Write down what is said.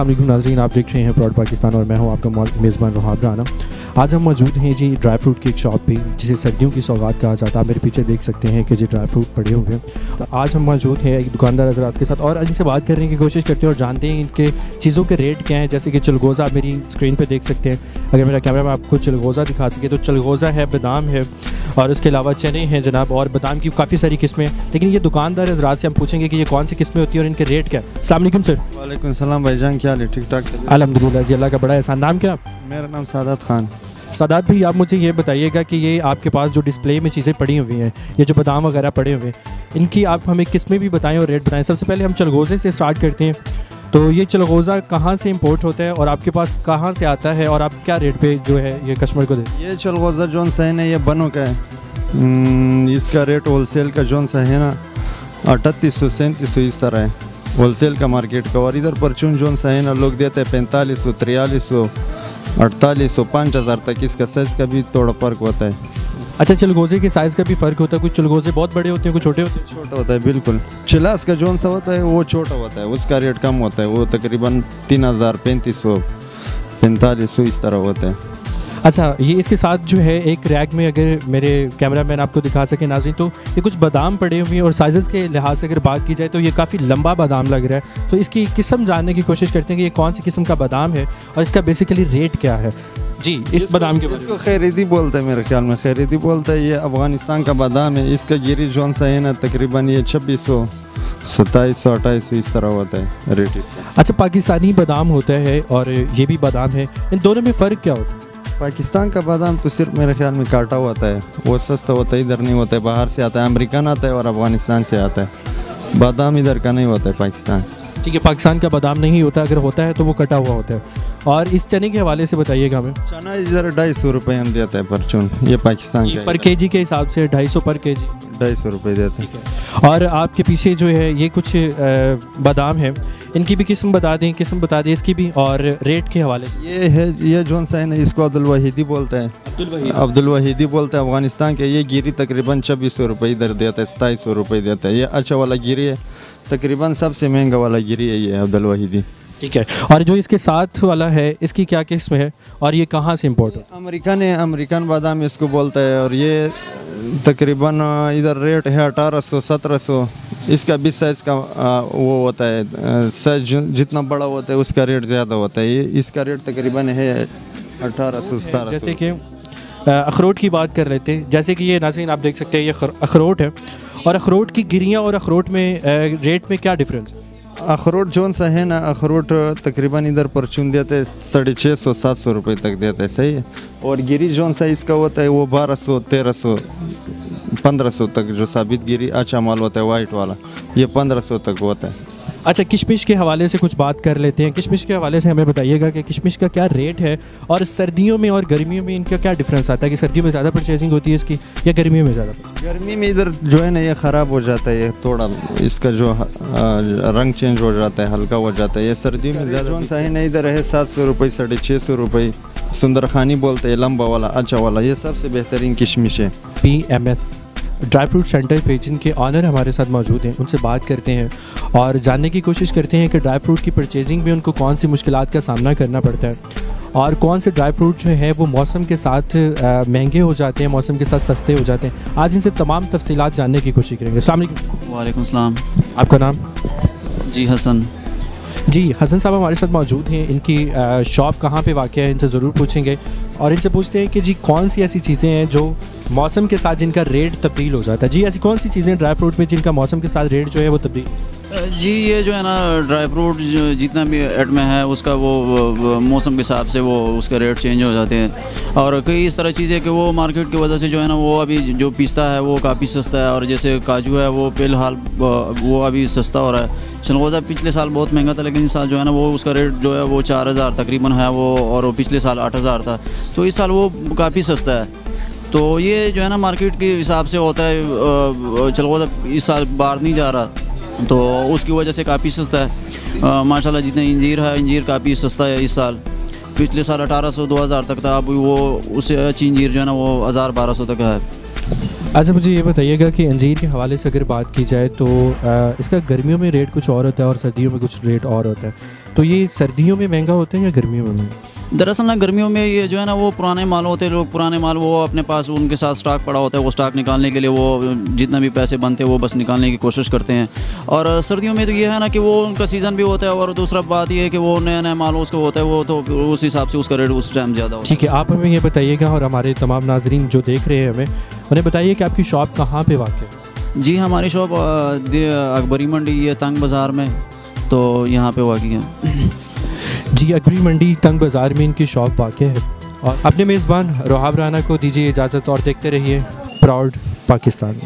अस्सलाम वालेकुम नाज़रीन, आप देख रहे हैं प्राउड पाकिस्तान और मैं हूं आपका मेज़बान वहाब राना। आज हम मौजूद हैं जी ड्राई फ्रूट की एक शॉप पे जिसे सर्दियों की सौगात कहा जाता है। आप मेरे पीछे देख सकते हैं कि जी ड्राई फ्रूट पड़े हुए हैं। तो आज हम मौजूद हैं एक दुकानदार हज़रात के साथ और इनसे बात करने की कोशिश करते हैं और जानते हैं इनके चीज़ों के रेट क्या हैं। जैसे कि चलगोज़ा आप मेरी स्क्रीन पर देख सकते हैं। अगर मेरा कैमरा में आपको चलगोज़ा दिखा सके तो चलगोज़ा है, बादाम है और उसके अलावा चने हैं जनाब, और बादाम की काफ़ी सारी किस्में हैं। लेकिन ये दुकानदार हज़रात से हम पूछेंगे कि ये कौन सी किस्में होती हैं और इनके रेट क्या है। अस्सलाम वालेकुम सर। वालेकुम सलाम भाईजान, क्या हाल है? ठीक ठाक? अल्हम्दुलिल्लाह जी, अल्लाह का बड़ा एहसान। नाम क्या? मेरा नाम सादात खान। सादात भाई, आप मुझे ये बताइएगा कि ये आपके पास जो डिस्प्ले में चीज़ें पड़ी हुई हैं, ये जो बादाम वगैरह पड़े हुए हैं, इनकी आप हमें किस्में भी बताएं और रेट बताएं। सबसे पहले हम चलगोज़े से स्टार्ट करते हैं। तो ये चलगोज़ा कहाँ से इंपोर्ट होता है और आपके पास कहाँ से आता है और आप क्या रेट पे जो है ये कस्टमर को देते हैं? ये चलगोज़ा जोन सा है ना, ये बनो का है। इसका रेट होलसेल का जोन सा है ना 3800 3700 इस तरह है होलसेल का मार्केट का। और इधर परचून जोन सा है ना, लोग देते हैं 4500 4300 4800 5000 तक। इसका साइज़ का भी थोड़ा फ़र्क होता है। अच्छा, चलगोज़े के साइज़ का भी फ़र्क होता है? कुछ चलगोज़े बहुत बड़े होते हैं, कुछ छोटे होते हैं? छोटा होता है बिल्कुल। चिलास का जोन सा होता है वो छोटा होता है, उसका रेट कम होता है। वो तकरीबन 3000 3500 4500 इस तरह होता है। अच्छा, ये इसके साथ जो है एक रैक में, अगर मेरे कैमरामैन आपको दिखा सके नाज़रीन, तो ये कुछ बादाम पड़े हुए हैं और साइज़ के लिहाज से अगर बात की जाए तो ये काफ़ी लंबा बादाम लग रहा है। तो इसकी किस्म जानने की कोशिश करते हैं कि ये कौन सी किस्म का बादाम है और इसका बेसिकली रेट क्या है जी इस बादाम के? इसको खैरिदी बोलते हैं, मेरे ख्याल में खैरिदी बोलते हैं। ये अफ़गानिस्तान का बादाम है। इसका गिरी जोन सा है ना, तकरीबन ये 2600 2700 2800 इस तरह होता है रेट इसका। अच्छा, पाकिस्तानी बादाम होता है और ये भी बादाम है, इन दोनों में फ़र्क क्या होता है? पाकिस्तान का बादाम तो सिर्फ मेरे ख्याल में काटा होता है, वो सस्ता होता है, इधर नहीं होता है। बाहर से आता है, अमेरिकन आता है और अफ़गानिस्तान से आता है। बादाम इधर का नहीं होता है पाकिस्तान। ठीक है, पाकिस्तान का बादाम नहीं होता, अगर होता है तो वो कटा हुआ होता है। और इस चने के हवाले से बताइएगा हमें। चना इधर 250 रुपये हम देता है परचून। ये पाकिस्तान का पर केजी के हिसाब से 250 पर केजी 250 रुपये देते हैं। ठीक है। और आपके पीछे जो है ये कुछ बादाम है, इनकी भी किस्म बता दें इसकी भी, और रेट के हवाले से। ये है, ये जोन सा है ना, इसको अब्दुल वहीदी बोलते हैं। अब्दुल वहीदी बोलते हैं, अफ़गानिस्तान के। ये गिरी तकरीबन 2600 रुपये इधर देता है, 2700 रुपये देता है। ये अच्छा वाला गिरी है, तकरीबन सबसे महंगा वाला गिरी है ये अब्दुल वहीदी। ठीक है। और जो इसके साथ वाला है, इसकी क्या किस्म है और ये कहाँ से इम्पोर्ट है? अमेरिकन है, अमेरिकन बादाम इसको बोलता है। और ये तकरीबन इधर रेट है 1800 1700। इसका भी साइज़ का वो होता है, साइज जितना बड़ा होता है उसका रेट ज़्यादा होता है। ये इसका रेट तकरीबन है 1800 1700। जैसे कि अखरोट की बात कर लेते हैं, जैसे कि ये नाज़रीन आप देख सकते हैं ये अखरोट है, और अखरोट की गिरियाँ और अखरोट में रेट में क्या डिफरेंस है? अखरोट जोन सा है ना, अखरोट तकरीबन इधर परचून देते 650 700 रुपये तक देते हैं, सही है। और गिरी जोन सा इसका होता है वो 1200 1300 1500 तक। जो साबित गिरी अच्छा माल होता है वाइट वाला, ये 1500 तक होता है। अच्छा, किशमिश के हवाले से कुछ बात कर लेते हैं। किशमिश के हवाले से हमें बताइएगा कि किशमिश का क्या रेट है और सर्दियों में और गर्मियों में इनका क्या डिफरेंस आता है, कि सर्दियों में ज़्यादा परचेजिंग होती है इसकी या गर्मियों में ज़्यादा? गर्मी में इधर जो है ना ये ख़राब हो जाता है, ये थोड़ा इसका जो रंग चेंज हो जाता है, हल्का हो जाता है। ये सर्दियों में ज़्यादा जोन सा है ना, इधर है 700 रुपये 650 रुपये। सुंदरखानी बोलते हैं, लंबा वाला अच्छा वाला, ये सबसे बेहतरीन किशमिश है। PMS ड्राई फ्रूट सेंटर पे जिनके ऑनर हमारे साथ मौजूद हैं, उनसे बात करते हैं और जानने की कोशिश करते हैं कि ड्राई फ्रूट की परचेजिंग में उनको कौन सी मुश्किलात का सामना करना पड़ता है और कौन से ड्राई फ्रूट जो हैं वो मौसम के साथ महंगे हो जाते हैं, मौसम के साथ सस्ते हो जाते हैं। आज इनसे तमाम तफसीलात जानने की कोशिश करेंगे। अस्सलाम वालेकुम। वालेकुम सलाम। आपका नाम? जी हसन। जी हसन साहब हमारे साथ मौजूद हैं। इनकी शॉप कहाँ पे वाक़ है, इनसे ज़रूर पूछेंगे और इनसे पूछते हैं कि जी कौन सी ऐसी चीज़ें हैं जो मौसम के साथ जिनका रेट तब्दील हो जाता है। जी ऐसी कौन सी चीज़ें ड्राई फ्रूट में जिनका मौसम के साथ रेट जो है वो तब्दील? जी ये जो है ना ड्राई फ्रूट जो जितना भी एड में है उसका वो मौसम के हिसाब से वो उसका रेट चेंज हो जाते हैं। और कई इस तरह चीज़ें कि वो मार्केट की वजह से जो है ना वो अभी जो पिस्ता है वो काफ़ी सस्ता है, और जैसे काजू है वो फ़िलहाल वो अभी सस्ता हो रहा है। चलगोज़ा पिछले साल बहुत महंगा था, लेकिन इस साल जो है ना वो उसका रेट जो है वो 4000 तकरीबन है वो, और वो पिछले साल 8000 था, तो इस साल वो काफ़ी सस्ता है। तो ये जो है ना मार्केट के हिसाब से होता है। चलगोज़ा इस साल बाहर नहीं जा रहा तो उसकी वजह से काफ़ी सस्ता है। माशाल्लाह जितने इंजीर है, इंजीर काफ़ी सस्ता है इस साल। पिछले साल 1800 2000 तक था, अब वो उससे अच्छी इंजीर जो है ना वो 1000 1200 तक है। अच्छा, मुझे ये बताइएगा कि अंजीर के हवाले से अगर बात की जाए तो इसका गर्मियों में रेट कुछ और होता है और सर्दियों में कुछ रेट और होता है, तो ये सर्दियों में महंगा होता है या गर्मियों में महंगा? दरअसल ना गर्मियों में ये जो है ना वो पुराने माल होते हैं, लोग पुराने माल वो अपने पास उनके साथ स्टॉक पड़ा होता है, वो स्टॉक निकालने के लिए वो जितना भी पैसे बनते हैं वो बस निकालने की कोशिश करते हैं। और सर्दियों में तो ये है ना कि वो उनका सीज़न भी होता है और दूसरा बात ये है कि वो नया नया माल उसका होता है, वो तो उस हिसाब से उसका रेट उस टाइम ज़्यादा होता है। ठीक है, आप हमें ये बताइएगा और हमारे तमाम नाजरीन जो देख रहे हैं हमें, उन्हें बताइए कि आपकी शॉप कहाँ पर वाक़ है? जी, हमारी शॉप अकबरी मंडी ये तंग बाज़ार में, तो यहाँ पे वाक़ है। जी, अकबरी मंडी तंग बाज़ार में इनकी शॉप वाक़ है। और अपने मेज़बान रोहाब राना को दीजिए इजाज़त और देखते रहिए प्राउड पाकिस्तान।